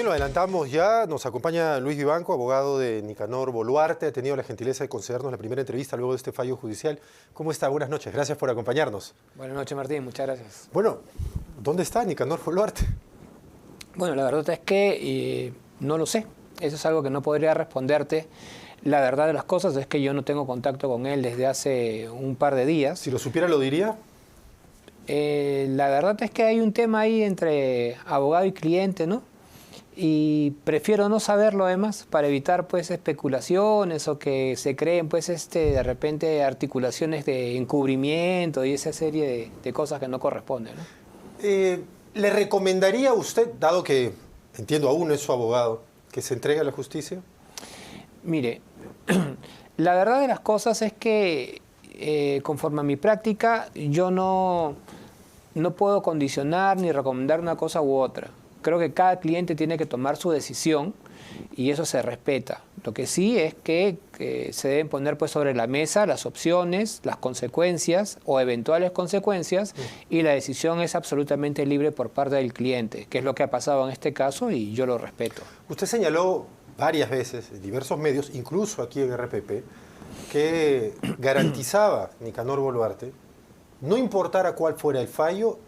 Bien, lo adelantamos ya. Nos acompaña Luis Vivanco, abogado de Nicanor Boluarte. Ha tenido la gentileza de concedernos la primera entrevista luego de este fallo judicial. ¿Cómo está? Buenas noches. Gracias por acompañarnos. Buenas noches, Martín. Muchas gracias. Bueno, ¿dónde está Nicanor Boluarte? Bueno, la verdad es que no lo sé. Eso es algo que no podría responderte. La verdad de las cosas es que yo no tengo contacto con él desde hace un par de días. Si lo supiera, ¿lo diría? La verdad es que hay un tema ahí entre abogado y cliente, ¿no? Y prefiero no saberlo además para evitar pues especulaciones o que se creen pues de repente articulaciones de encubrimiento y esa serie de cosas que no corresponden, ¿no? ¿Le recomendaría a usted, dado que entiendo aún no es su abogado, que se entregue a la justicia? Mire, la verdad de las cosas es que conforme a mi práctica yo no puedo condicionar ni recomendar una cosa u otra. Creo que cada cliente tiene que tomar su decisión y eso se respeta. Lo que sí es que se deben poner pues sobre la mesa las opciones, las consecuencias o eventuales consecuencias y la decisión es absolutamente libre por parte del cliente, que es lo que ha pasado en este caso y yo lo respeto. Usted señaló varias veces en diversos medios, incluso aquí en RPP, que garantizaba Nicanor Boluarte, no importara cuál fuera el fallo,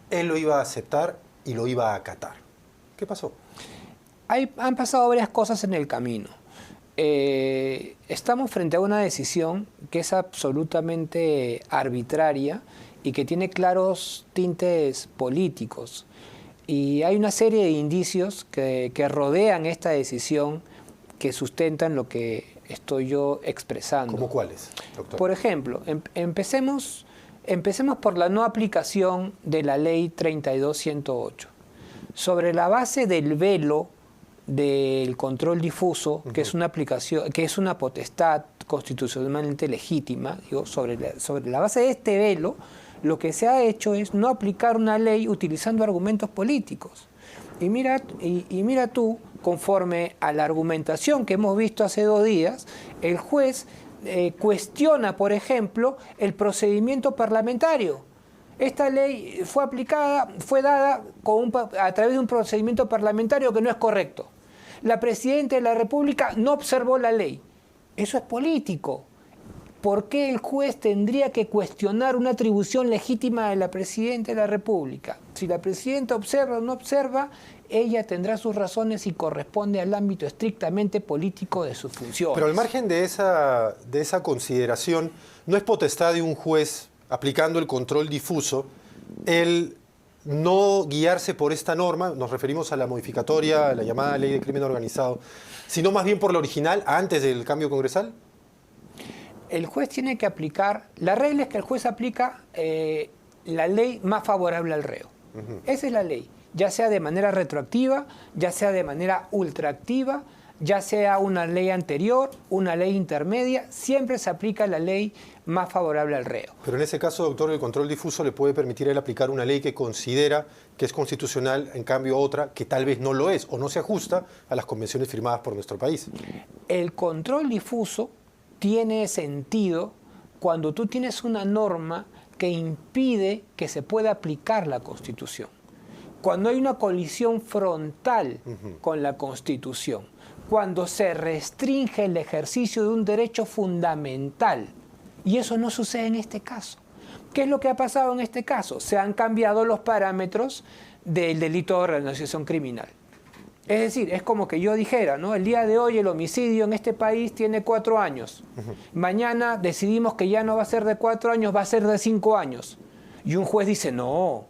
él lo iba a aceptar y lo iba a acatar. ¿Qué pasó? Han pasado varias cosas en el camino. Estamos frente a una decisión que es absolutamente arbitraria y que tiene claros tintes políticos. Y hay una serie de indicios que rodean esta decisión que sustentan lo que estoy yo expresando. ¿Cómo cuáles, doctor? Por ejemplo, empecemos por la no aplicación de la Ley 32-108. Sobre la base del velo del control difuso, que es una aplicación, que es una potestad constitucionalmente legítima, digo, sobre la base de este velo, lo que se ha hecho es no aplicar una ley utilizando argumentos políticos. Y mira tú, conforme a la argumentación que hemos visto hace 2 días, el juez cuestiona, por ejemplo, el procedimiento parlamentario. Esta ley fue dada a través de un procedimiento parlamentario que no es correcto. La Presidenta de la República no observó la ley. Eso es político. ¿Por qué el juez tendría que cuestionar una atribución legítima de la Presidenta de la República? Si la Presidenta observa o no observa, ella tendrá sus razones y corresponde al ámbito estrictamente político de sus funciones. Pero al margen de esa consideración, ¿no es potestad de un juez, aplicando el control difuso, el no guiarse por esta norma? Nos referimos a la modificatoria, a la llamada Ley de Crimen Organizado, sino más bien por la original, antes del cambio congresal. El juez tiene que aplicar, la regla es que el juez aplica la ley más favorable al reo. Esa es la ley, ya sea de manera retroactiva, ya sea de manera ultraactiva, ya sea una ley anterior, una ley intermedia, siempre se aplica la ley más favorable al reo. Pero en ese caso, doctor, el control difuso le puede permitir a él aplicar una ley que considera que es constitucional, en cambio otra que tal vez no lo es o no se ajusta a las convenciones firmadas por nuestro país. El control difuso tiene sentido cuando tú tienes una norma que impide que se pueda aplicar la Constitución. Cuando hay una colisión frontal con la Constitución, cuando se restringe el ejercicio de un derecho fundamental. Y eso no sucede en este caso. ¿Qué es lo que ha pasado en este caso? Se han cambiado los parámetros del delito de organización criminal. Es decir, es como que yo dijera, ¿no? El día de hoy el homicidio en este país tiene 4 años. Mañana decidimos que ya no va a ser de 4 años, va a ser de 5 años. Y un juez dice, no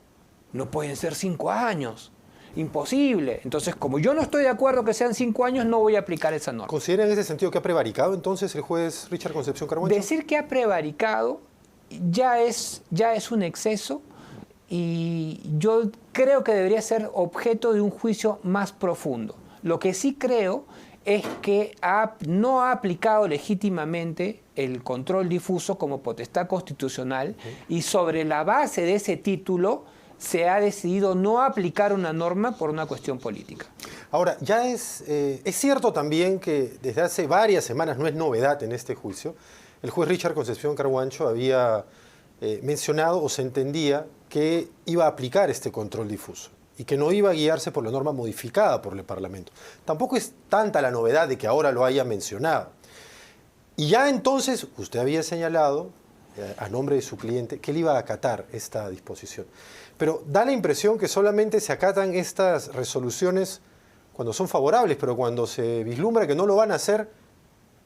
pueden ser 5 años. Imposible. Entonces, como yo no estoy de acuerdo que sean 5 años, no voy a aplicar esa norma. ¿Considera en ese sentido que ha prevaricado entonces el juez Richard Concepción Carhuancho? Decir que ha prevaricado ya es un exceso y yo creo que debería ser objeto de un juicio más profundo. Lo que sí creo es que no ha aplicado legítimamente el control difuso como potestad constitucional y sobre la base de ese título se ha decidido no aplicar una norma por una cuestión política. Ahora, ya es cierto también que desde hace varias semanas, no es novedad en este juicio, el juez Richard Concepción Carhuancho había mencionado o se entendía que iba a aplicar este control difuso. y que no iba a guiarse por la norma modificada por el Parlamento. Tampoco es tanta la novedad de que ahora lo haya mencionado. Y ya entonces usted había señalado, a nombre de su cliente, que él iba a acatar esta disposición. Pero da la impresión que solamente se acatan estas resoluciones cuando son favorables, pero cuando se vislumbra que no lo van a hacer,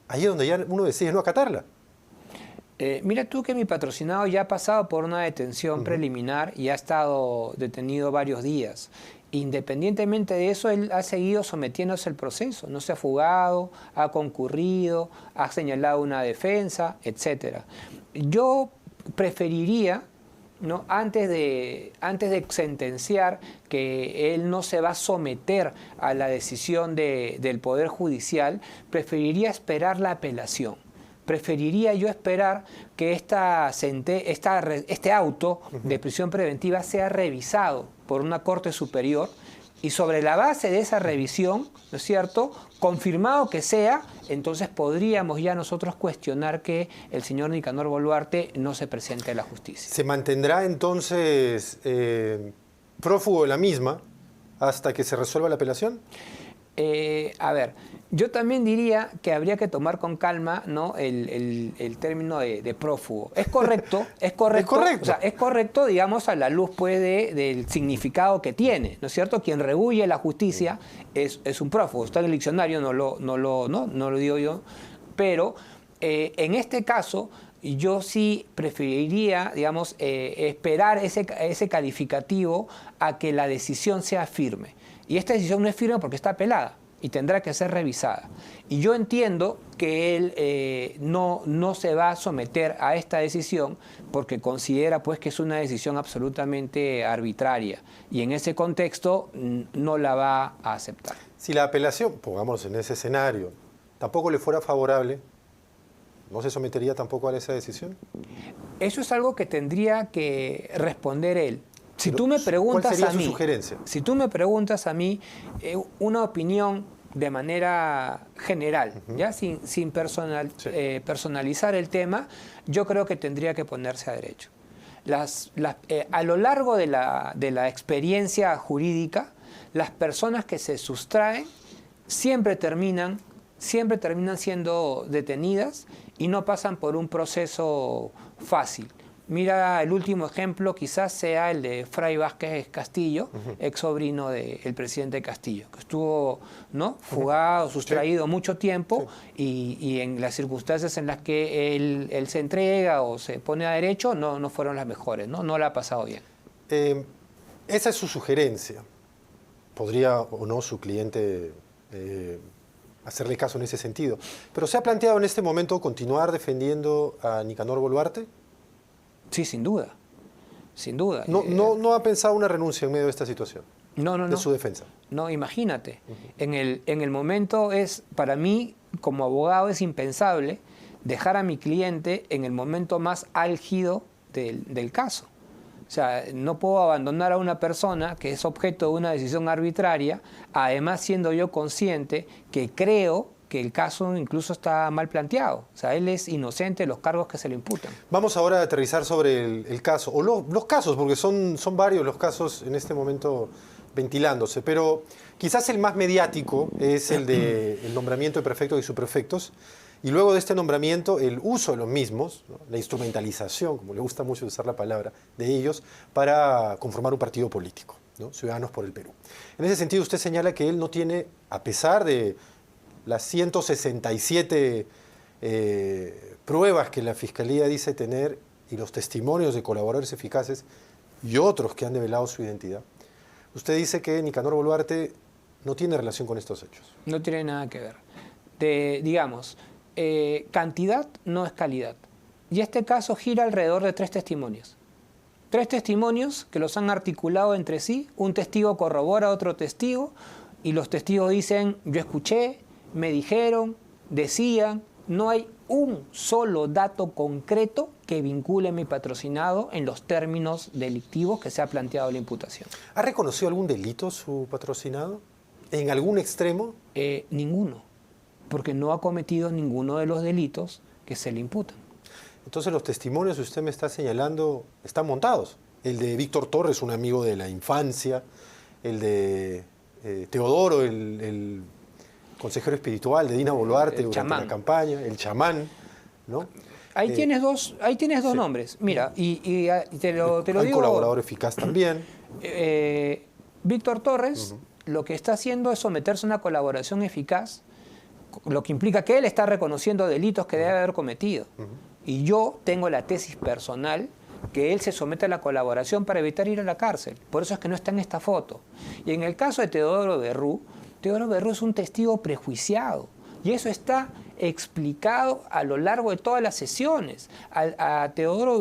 ahí es donde ya uno decide no acatarla. Mira tú que mi patrocinado ya ha pasado por una detención preliminar y ha estado detenido varios días. Independientemente de eso, él ha seguido sometiéndose al proceso. No se ha fugado, ha concurrido, ha señalado una defensa, etc. Yo preferiría, ¿no? Antes de sentenciar que él no se va a someter a la decisión del Poder Judicial, preferiría esperar la apelación. Preferiría yo esperar que este auto de prisión preventiva sea revisado por una Corte Superior y sobre la base de esa revisión, ¿no es cierto?, confirmado que sea, entonces podríamos ya nosotros cuestionar que el señor Nicanor Boluarte no se presente a la justicia. ¿Se mantendrá entonces prófugo de la misma hasta que se resuelva la apelación? A ver, yo también diría que habría que tomar con calma, ¿no?, el término de prófugo. Es correcto, es correcto. O sea, es correcto, digamos, a la luz pues, del significado que tiene, ¿no es cierto? Quien rehuye la justicia es un prófugo. Está en el diccionario, no lo digo yo, pero en este caso yo sí preferiría, digamos, esperar ese calificativo a que la decisión sea firme. Y esta decisión no es firme porque está apelada y tendrá que ser revisada. Y yo entiendo que él no se va a someter a esta decisión porque considera pues, que es una decisión absolutamente arbitraria. Y en ese contexto no la va a aceptar. Si la apelación, pongamos en ese escenario, tampoco le fuera favorable, ¿no se sometería tampoco a esa decisión? Eso es algo que tendría que responder él. Si tú me preguntas ¿cuál sería a su mí, sugerencia? Si tú me preguntas a mí una opinión de manera general, ¿ya? Sin personalizar el tema, yo creo que tendría que ponerse a derecho. A lo largo de la experiencia jurídica, las personas que se sustraen siempre terminan siendo detenidas y no pasan por un proceso fácil. Mira, el último ejemplo quizás sea el de Fray Vázquez Castillo, ex sobrino del presidente Castillo, que estuvo, ¿no?, fugado, sustraído mucho tiempo y en las circunstancias en las que él se entrega o se pone a derecho no fueron las mejores, no la ha pasado bien. Esa es su sugerencia. ¿Podría o no su cliente hacerle caso en ese sentido? Pero ¿se ha planteado en este momento continuar defendiendo a Nicanor Boluarte? Sí, sin duda. Sin duda. ¿No ha pensado una renuncia en medio de esta situación? No. De su defensa. No, imagínate. En el momento para mí, como abogado, es impensable dejar a mi cliente en el momento más álgido del caso. O sea, no puedo abandonar a una persona que es objeto de una decisión arbitraria, además siendo yo consciente que creo que el caso incluso está mal planteado. O sea, él es inocente de los cargos que se le imputan. Vamos ahora a aterrizar sobre el caso, o los casos, porque son varios los casos en este momento ventilándose, pero quizás el más mediático es el del nombramiento de prefectos y subprefectos, y luego de este nombramiento el uso de los mismos, ¿no?, la instrumentalización, como le gusta mucho usar la palabra, de ellos para conformar un partido político, ¿no?, Ciudadanos por el Perú. En ese sentido usted señala que él no tiene, a pesar de las 167 pruebas que la Fiscalía dice tener y los testimonios de colaboradores eficaces y otros que han develado su identidad, usted dice que Nicanor Boluarte no tiene relación con estos hechos. No tiene nada que ver. Digamos, cantidad no es calidad. Y este caso gira alrededor de 3 testimonios. 3 testimonios que los han articulado entre sí, un testigo corrobora a otro testigo y los testigos dicen, yo escuché, me dijeron, decían, no hay un solo dato concreto que vincule a mi patrocinado en los términos delictivos que se ha planteado la imputación. ¿Ha reconocido algún delito su patrocinado? ¿En algún extremo? Ninguno, porque no ha cometido ninguno de los delitos que se le imputan. Entonces los testimonios que usted me está señalando están montados. El de Víctor Torres, un amigo de la infancia, el de Teodoro, el consejero espiritual de Dina Boluarte durante la campaña, el chamán, ¿no? Ahí tienes dos nombres. Mira, y te lo digo. Un colaborador eficaz también. Víctor Torres lo que está haciendo es someterse a una colaboración eficaz, lo que implica que él está reconociendo delitos que debe haber cometido. Y yo tengo la tesis personal que él se somete a la colaboración para evitar ir a la cárcel. Por eso es que no está en esta foto. Y en el caso de Teodoro Berrú es un testigo prejuiciado. Y eso está explicado a lo largo de todas las sesiones. Teodoro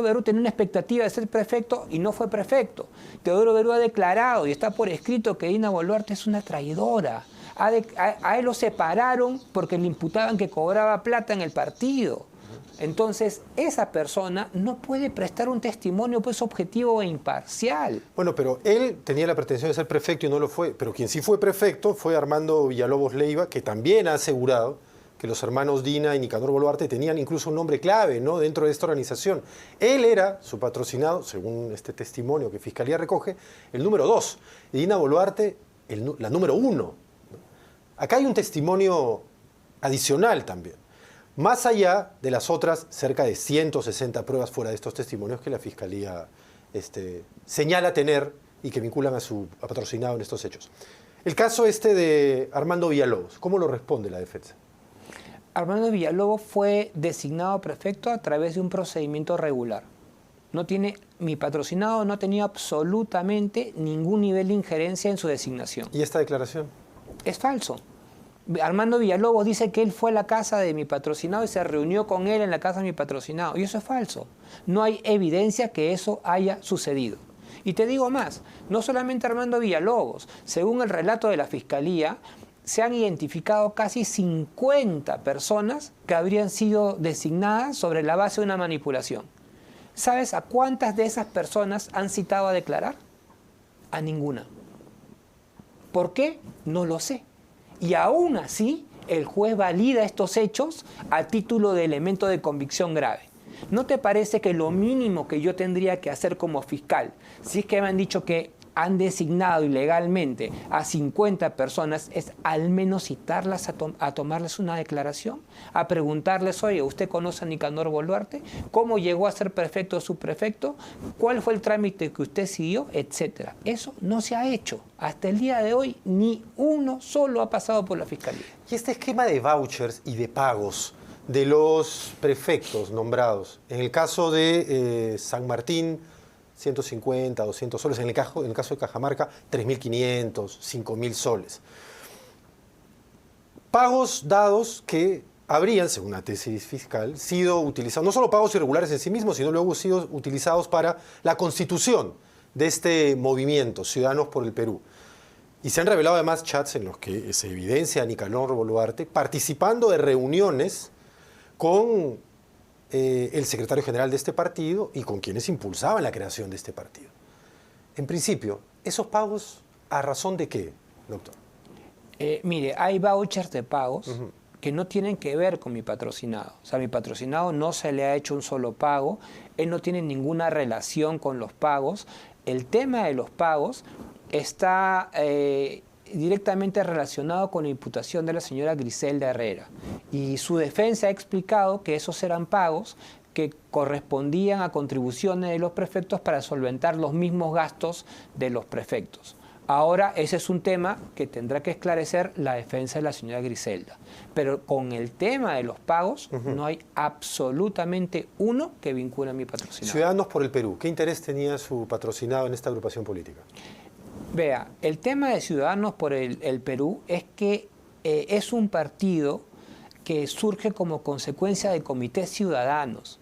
Berrú tenía una expectativa de ser prefecto y no fue prefecto. Teodoro Berrú ha declarado y está por escrito que Dina Boluarte es una traidora. A él lo separaron porque le imputaban que cobraba plata en el partido. Entonces, esa persona no puede prestar un testimonio pues objetivo e imparcial. Bueno, pero él tenía la pretensión de ser prefecto y no lo fue. Pero quien sí fue prefecto fue Armando Villalobos Leiva, que también ha asegurado que los hermanos Dina y Nicanor Boluarte tenían incluso un nombre clave, ¿no?, dentro de esta organización. Él era su patrocinado, según este testimonio que Fiscalía recoge, el número 2. Y Dina Boluarte, la número 1. Acá hay un testimonio adicional también. Más allá de las otras cerca de 160 pruebas fuera de estos testimonios que la Fiscalía señala tener y que vinculan a su patrocinado en estos hechos. El caso de Armando Villalobos, ¿cómo lo responde la defensa? Armando Villalobos fue designado prefecto a través de un procedimiento regular. Mi patrocinado no tenía absolutamente ningún nivel de injerencia en su designación. ¿Y esta declaración? Es falso. Armando Villalobos dice que él fue a la casa de mi patrocinado y se reunió con él en la casa de mi patrocinado. Y eso es falso. No hay evidencia que eso haya sucedido. Y te digo más, no solamente Armando Villalobos. Según el relato de la Fiscalía, se han identificado casi 50 personas que habrían sido designadas sobre la base de una manipulación. ¿Sabes a cuántas de esas personas han citado a declarar? A ninguna. ¿Por qué? No lo sé. Y aún así, el juez valida estos hechos a título de elemento de convicción grave. ¿No te parece que lo mínimo que yo tendría que hacer como fiscal, si es que me han dicho que han designado ilegalmente a 50 personas, es al menos citarlas a tomarles una declaración? A preguntarles, oye, ¿usted conoce a Nicanor Boluarte? ¿Cómo llegó a ser prefecto o subprefecto? ¿Cuál fue el trámite que usted siguió? Etcétera. Eso no se ha hecho. Hasta el día de hoy, ni uno solo ha pasado por la Fiscalía. Y este esquema de vouchers y de pagos de los prefectos nombrados, en el caso de San Martín, 150, 200 soles, en el caso de Cajamarca, 3.500, 5.000 soles. Pagos dados que habrían, según la tesis fiscal, sido utilizados, no solo pagos irregulares en sí mismos, sino luego sido utilizados para la constitución de este movimiento, Ciudadanos por el Perú. Y se han revelado además chats en los que se evidencia a Nicanor Boluarte participando de reuniones con el secretario general de este partido y con quienes impulsaban la creación de este partido. En principio, ¿esos pagos a razón de qué, doctor? Mire, hay vouchers de pagos que no tienen que ver con mi patrocinado. O sea, mi patrocinado no se le ha hecho un solo pago, él no tiene ninguna relación con los pagos. El tema de los pagos está directamente relacionado con la imputación de la señora Griselda Herrera. Y su defensa ha explicado que esos eran pagos que correspondían a contribuciones de los prefectos para solventar los mismos gastos de los prefectos. Ahora, ese es un tema que tendrá que esclarecer la defensa de la señora Griselda. Pero con el tema de los pagos, no hay absolutamente uno que vincule a mi patrocinado. Ciudadanos por el Perú, ¿qué interés tenía su patrocinado en esta agrupación política? Vea, el tema de Ciudadanos por el Perú es que es un partido que surge como consecuencia de comités ciudadanos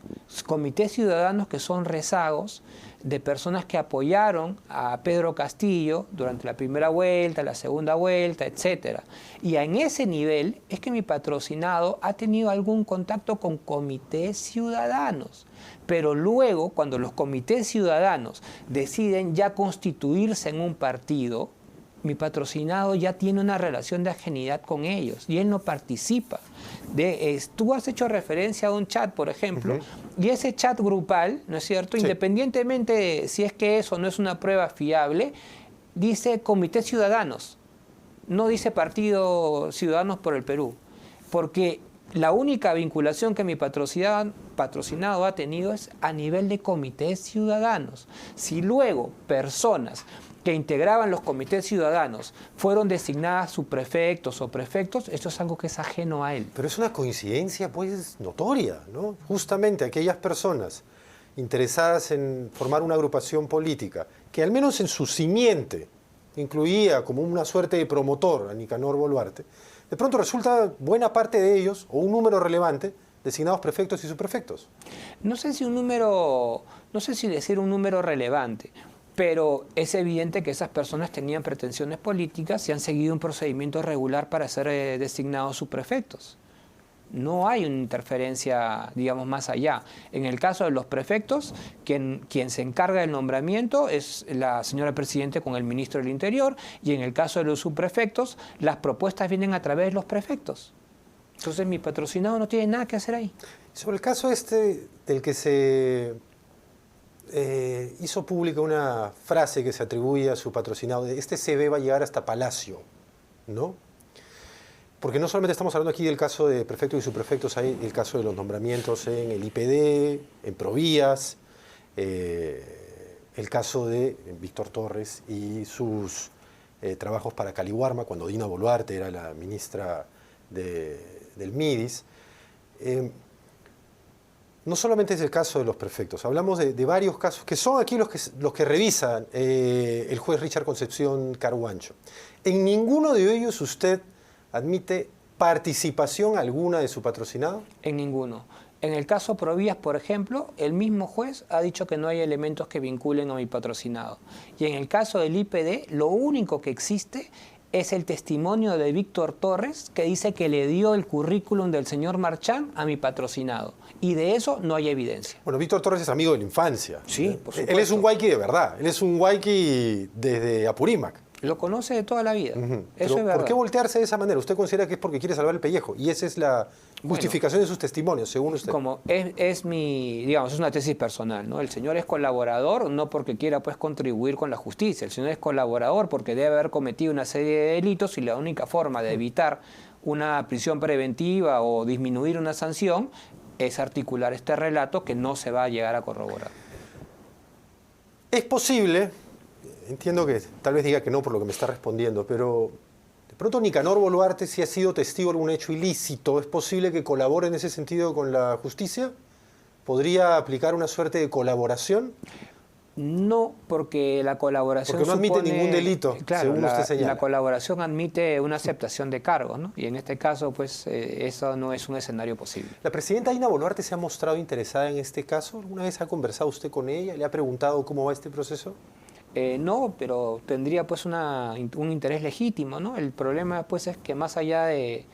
que son rezagos de personas que apoyaron a Pedro Castillo durante la primera vuelta, la segunda vuelta, etc. Y en ese nivel es que mi patrocinado ha tenido algún contacto con comités ciudadanos. Pero luego, cuando los comités ciudadanos deciden ya constituirse en un partido, mi patrocinado ya tiene una relación de ajenidad con ellos y él no participa. Tú has hecho referencia a un chat, por ejemplo, y ese chat grupal, ¿no es cierto? Sí. Independientemente de si es que eso no es una prueba fiable, dice Comité Ciudadanos, no dice Partido Ciudadanos por el Perú, porque la única vinculación que mi patrocinado ha tenido es a nivel de comités ciudadanos. Si luego personas que integraban los comités ciudadanos fueron designadas subprefectos o prefectos, esto es algo que es ajeno a él. Pero es una coincidencia, pues, notoria, ¿no? Justamente aquellas personas interesadas en formar una agrupación política, que al menos en su simiente incluía como una suerte de promotor a Nicanor Boluarte, de pronto resulta buena parte de ellos, o un número relevante, designados prefectos y subprefectos. No sé si decir un número relevante, pero es evidente que esas personas tenían pretensiones políticas y han seguido un procedimiento regular para ser designados subprefectos. No hay una interferencia, digamos, más allá. En el caso de los prefectos, quien se encarga del nombramiento es la señora Presidente con el Ministro del Interior, y en el caso de los subprefectos, las propuestas vienen a través de los prefectos. Entonces mi patrocinado no tiene nada que hacer ahí. Sobre el caso este del que se hizo pública una frase que se atribuye a su patrocinado, de este CB va a llegar hasta Palacio, ¿no? Porque no solamente estamos hablando aquí del caso de prefectos y subprefectos, hay el caso de los nombramientos en el IPD, en Provías, el caso de Víctor Torres y sus trabajos para Caliwarma, cuando Dina Boluarte era la ministra del MIDIS. No solamente es el caso de los prefectos, hablamos de varios casos que son aquí los que revisa el juez Richard Concepción Carhuancho. En ninguno de ellos usted admite participación alguna de su patrocinado. En ninguno. En el caso Provías, por ejemplo, el mismo juez ha dicho que no hay elementos que vinculen a mi patrocinado. Y en el caso del IPD, lo único que existe es el testimonio de Víctor Torres, que dice que le dio el currículum del señor Marchán a mi patrocinado. Y de eso no hay evidencia. Bueno, Víctor Torres es amigo de la infancia. Sí, por supuesto. Él es un huayqui de verdad. Él es un huayqui desde Apurímac. Lo conoce de toda la vida. Eso Pero es verdad. ¿por qué voltearse de esa manera? Usted considera que es porque quiere salvar el pellejo. Y esa es la justificación de sus testimonios, según usted. Como es una tesis personal, ¿no? El señor es colaborador no porque quiera pues contribuir con la justicia. El señor es colaborador porque debe haber cometido una serie de delitos y la única forma de evitar una prisión preventiva o disminuir una sanción es articular este relato que no se va a llegar a corroborar. Es posible, entiendo que tal vez diga que no por lo que me está respondiendo, pero de pronto Nicanor Boluarte, si ha sido testigo de algún hecho ilícito, ¿es posible que colabore en ese sentido con la justicia? ¿Podría aplicar una suerte de colaboración? No, porque la colaboración porque no admite ningún delito, claro, según usted señala. La colaboración admite una aceptación de cargos, ¿no? Y en este caso, pues, eso no es un escenario posible. ¿La presidenta Dina Boluarte se ha mostrado interesada en este caso? ¿Alguna vez ha conversado usted con ella? ¿Le ha preguntado cómo va este proceso? No, pero tendría pues un interés legítimo, ¿no? El problema pues es que más allá de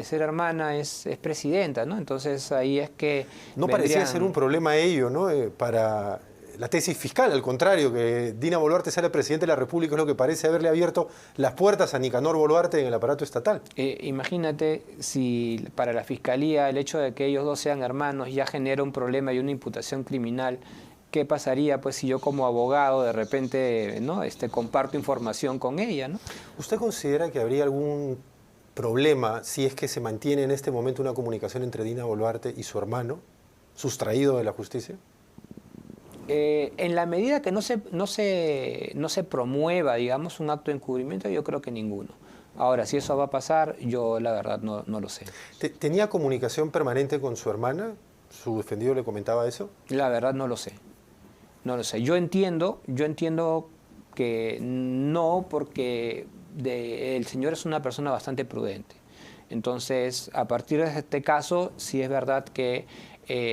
ser hermana es presidenta, ¿no? Entonces ahí es que no parecía ser un problema ello, ¿no? Para la tesis fiscal, al contrario, que Dina Boluarte sea la presidenta de la República es lo que parece haberle abierto las puertas a Nicanor Boluarte en el aparato estatal. Imagínate si para la Fiscalía el hecho de que ellos dos sean hermanos ya genera un problema y una imputación criminal. ¿Qué pasaría pues si yo como abogado de repente, ¿no? Comparto información con ella, ¿no? ¿Usted considera que habría algún problema si es que se mantiene en este momento una comunicación entre Dina Boluarte y su hermano, sustraído de la justicia? En la medida que no se promueva, digamos, un acto de encubrimiento, yo creo que ninguno. Ahora, si eso va a pasar, yo la verdad no lo sé. ¿Tenía comunicación permanente con su hermana? ¿Su defendido le comentaba eso? La verdad no lo sé. No lo sé. Yo entiendo que no, porque el señor es una persona bastante prudente. Entonces, a partir de este caso, sí es verdad que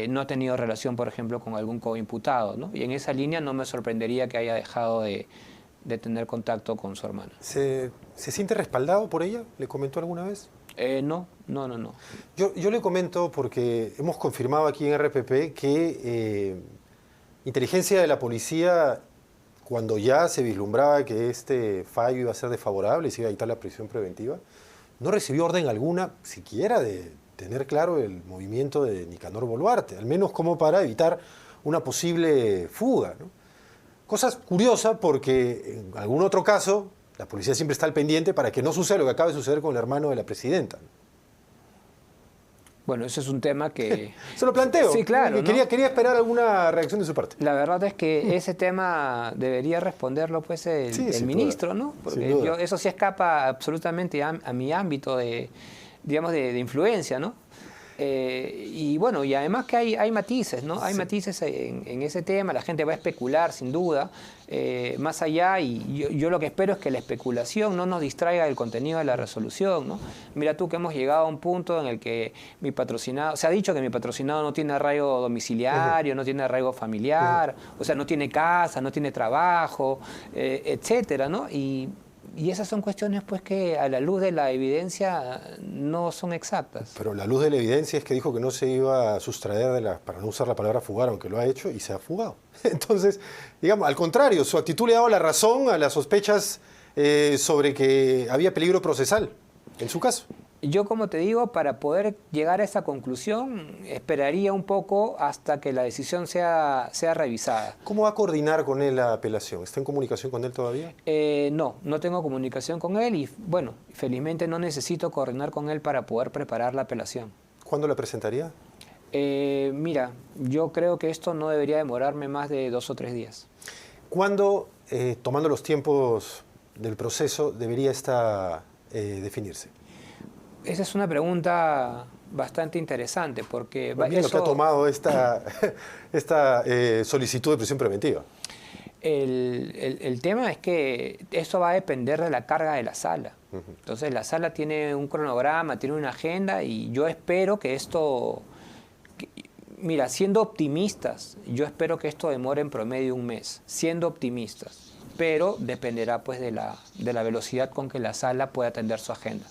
no ha tenido relación, por ejemplo, con algún coimputado, ¿no? Y en esa línea no me sorprendería que haya dejado de tener contacto con su hermana. ¿Se siente respaldado por ella? ¿Le comentó alguna vez? No. Yo le comento porque hemos confirmado aquí en RPP que inteligencia de la policía, cuando ya se vislumbraba que este fallo iba a ser desfavorable y se iba a dictar la prisión preventiva, no recibió orden alguna, siquiera de tener claro el movimiento de Nicanor Boluarte, al menos como para evitar una posible fuga, ¿no? Cosa curiosa porque en algún otro caso la policía siempre está al pendiente para que no suceda lo que acaba de suceder con el hermano de la presidenta. Bueno, ese es un tema que... Se lo planteo. Sí, claro. Quería esperar alguna reacción de su parte. La verdad es que ese tema debería responderlo pues el ministro, duda. ¿no? Porque eso sí escapa absolutamente a mi ámbito digamos, de influencia, ¿no? Y bueno, y además que hay matices, ¿no? Hay matices en ese tema, la gente va a especular sin duda, más allá, y yo lo que espero es que la especulación no nos distraiga del contenido de la resolución, ¿no? Mira tú que hemos llegado a un punto en el que mi patrocinado, se ha dicho que mi patrocinado no tiene arraigo domiciliario, no tiene arraigo familiar, o sea, no tiene casa, no tiene trabajo, etcétera, ¿no? Y esas son cuestiones pues que a la luz de la evidencia no son exactas. Pero la luz de la evidencia es que dijo que no se iba a sustraer para no usar la palabra fugar, aunque lo ha hecho, y se ha fugado. Entonces, digamos, al contrario, su actitud le ha dado la razón a las sospechas sobre que había peligro procesal en su caso. Yo, como te digo, para poder llegar a esa conclusión, esperaría un poco hasta que la decisión sea revisada. ¿Cómo va a coordinar con él la apelación? ¿Está en comunicación con él todavía? No tengo comunicación con él y, bueno, felizmente no necesito coordinar con él para poder preparar la apelación. ¿Cuándo la presentaría? Mira, yo creo que esto no debería demorarme más de 2 o 3 días. ¿Cuándo, tomando los tiempos del proceso, debería definirse? Esa es una pregunta bastante interesante porque... Mira lo que ha tomado esta solicitud de prisión preventiva. El tema es que eso va a depender de la carga de la sala. Entonces la sala tiene un cronograma, tiene una agenda y yo espero que esto... Mira, siendo optimistas, yo espero que esto demore en promedio 1 mes, siendo optimistas, pero dependerá pues de la velocidad con que la sala pueda atender su agenda.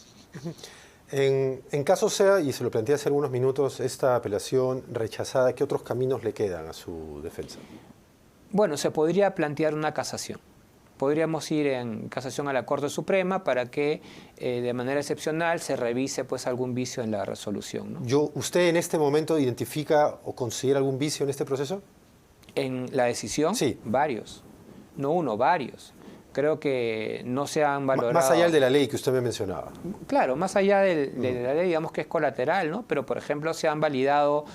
En caso sea, y se lo planteé hace algunos minutos, esta apelación rechazada, ¿qué otros caminos le quedan a su defensa? Bueno, se podría plantear una casación. Podríamos ir en casación a la Corte Suprema para que de manera excepcional se revise pues algún vicio en la resolución, ¿no? ¿Usted en este momento identifica o considera algún vicio en este proceso? ¿En la decisión? Sí. Varios. No uno, varios. Creo que no se han valorado... Más allá de la ley que usted me mencionaba. Claro, más allá de la ley, digamos que es colateral, ¿no? Pero, por ejemplo, se han validado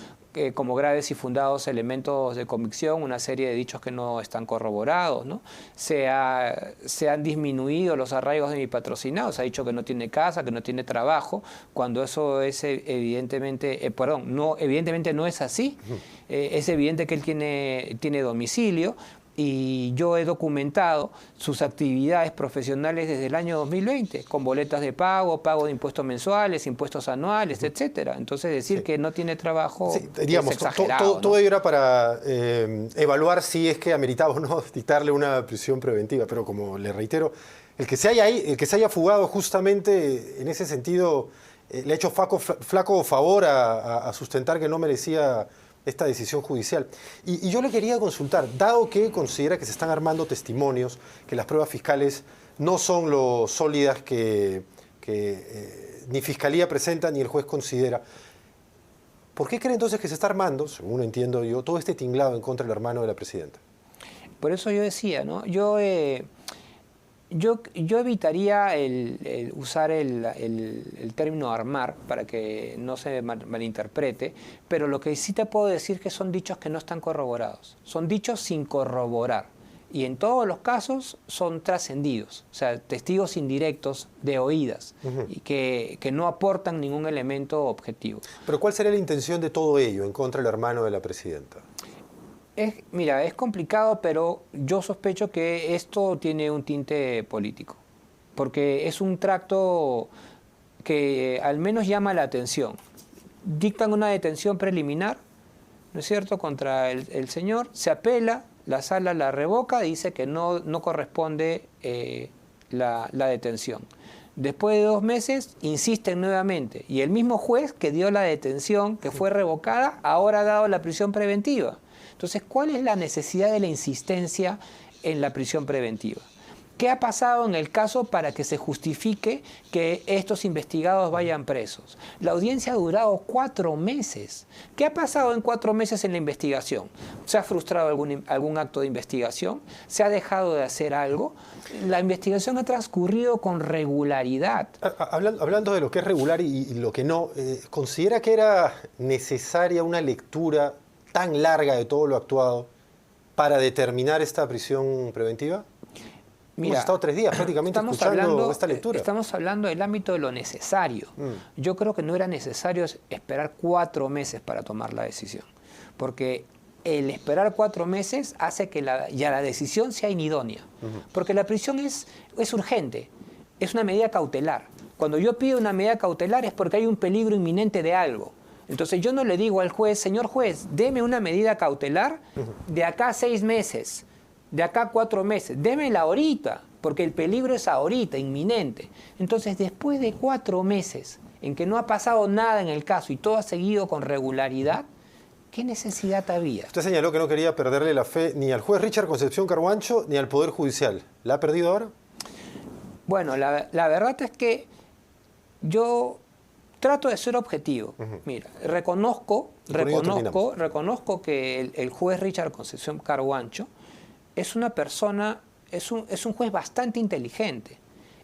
como graves y fundados elementos de convicción una serie de dichos que no están corroborados, ¿no? Se han disminuido los arraigos de mi patrocinado, se ha dicho que no tiene casa, que no tiene trabajo, cuando eso es evidentemente, evidentemente no es así. Es evidente que él tiene domicilio, y yo he documentado sus actividades profesionales desde el año 2020, con boletas de pago de impuestos mensuales, impuestos anuales, etcétera. Entonces decir que no tiene trabajo digamos, es exagerado. Todo era para evaluar si es que ameritaba o no dictarle una prisión preventiva, pero como le reitero, el que se haya fugado justamente en ese sentido le ha hecho flaco favor a sustentar que no merecía esta decisión judicial. Y yo le quería consultar, dado que considera que se están armando testimonios, que las pruebas fiscales no son lo sólidas que ni Fiscalía presenta ni el juez considera, ¿por qué cree entonces que se está armando, según entiendo yo, todo este tinglado en contra del hermano de la presidenta? Por eso yo decía, ¿no? Yo evitaría usar el término armar para que no se malinterprete, pero lo que sí te puedo decir es que son dichos que no están corroborados. Son dichos sin corroborar. Y en todos los casos son trascendidos, o sea, testigos indirectos de oídas, y que no aportan ningún elemento objetivo. Pero ¿cuál sería la intención de todo ello en contra del hermano de la presidenta? Mira, es complicado, pero yo sospecho que esto tiene un tinte político, porque es un tracto que al menos llama la atención. Dictan una detención preliminar, ¿no es cierto?, contra el señor, se apela, la sala la revoca, dice que no corresponde la detención. Después de 2 meses, insisten nuevamente, y el mismo juez que dio la detención, que fue revocada, ahora ha dado la prisión preventiva. Entonces, ¿cuál es la necesidad de la insistencia en la prisión preventiva? ¿Qué ha pasado en el caso para que se justifique que estos investigados vayan presos? La audiencia ha durado 4 meses. ¿Qué ha pasado en 4 meses en la investigación? ¿Se ha frustrado algún acto de investigación? ¿Se ha dejado de hacer algo? La investigación ha transcurrido con regularidad. Hablando de lo que es regular y lo que no, ¿considera que era necesaria una lectura tan larga de todo lo actuado para determinar esta prisión preventiva? Mira, hemos estado 3 días prácticamente escuchando esta lectura. Estamos hablando del ámbito de lo necesario. Yo creo que no era necesario esperar 4 meses para tomar la decisión, porque el esperar 4 meses hace que la decisión sea inidónea, porque la prisión es urgente, es una medida cautelar. Cuando yo pido una medida cautelar es porque hay un peligro inminente de algo. Entonces yo no le digo al juez, señor juez, deme una medida cautelar de acá a 6 meses, de acá a 4 meses, démela ahorita, porque el peligro es ahorita, inminente. Entonces, después de 4 meses en que no ha pasado nada en el caso y todo ha seguido con regularidad, ¿qué necesidad había? Usted señaló que no quería perderle la fe ni al juez Richard Concepción Carhuancho ni al Poder Judicial. ¿La ha perdido ahora? Bueno, la verdad es que yo trato de ser objetivo. Mira, reconozco que el juez Richard Concepción Carhuancho es una persona, es un juez bastante inteligente,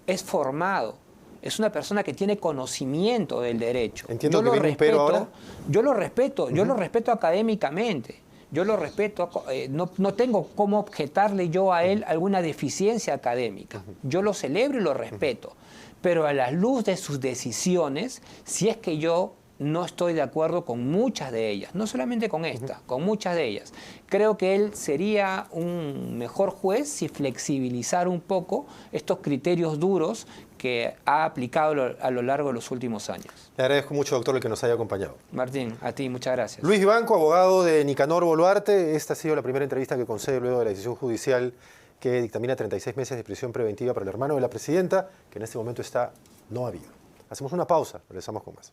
es formado, es una persona que tiene conocimiento del derecho. Entiendo que viene un pero ahora. Yo lo respeto académicamente, yo lo respeto, no tengo cómo objetarle yo a él alguna deficiencia académica. Yo lo celebro y lo respeto, pero a la luz de sus decisiones, si es que yo no estoy de acuerdo con muchas de ellas, no solamente con esta, con muchas de ellas. Creo que él sería un mejor juez si flexibilizara un poco estos criterios duros que ha aplicado a lo largo de los últimos años. Le agradezco mucho, doctor, el que nos haya acompañado. Martín, a ti, muchas gracias. Luis Vivanco, abogado de Nicanor Boluarte. Esta ha sido la primera entrevista que concede luego de la decisión judicial que dictamina 36 meses de prisión preventiva para el hermano de la presidenta, que en este momento está no habido. Hacemos una pausa, regresamos con más.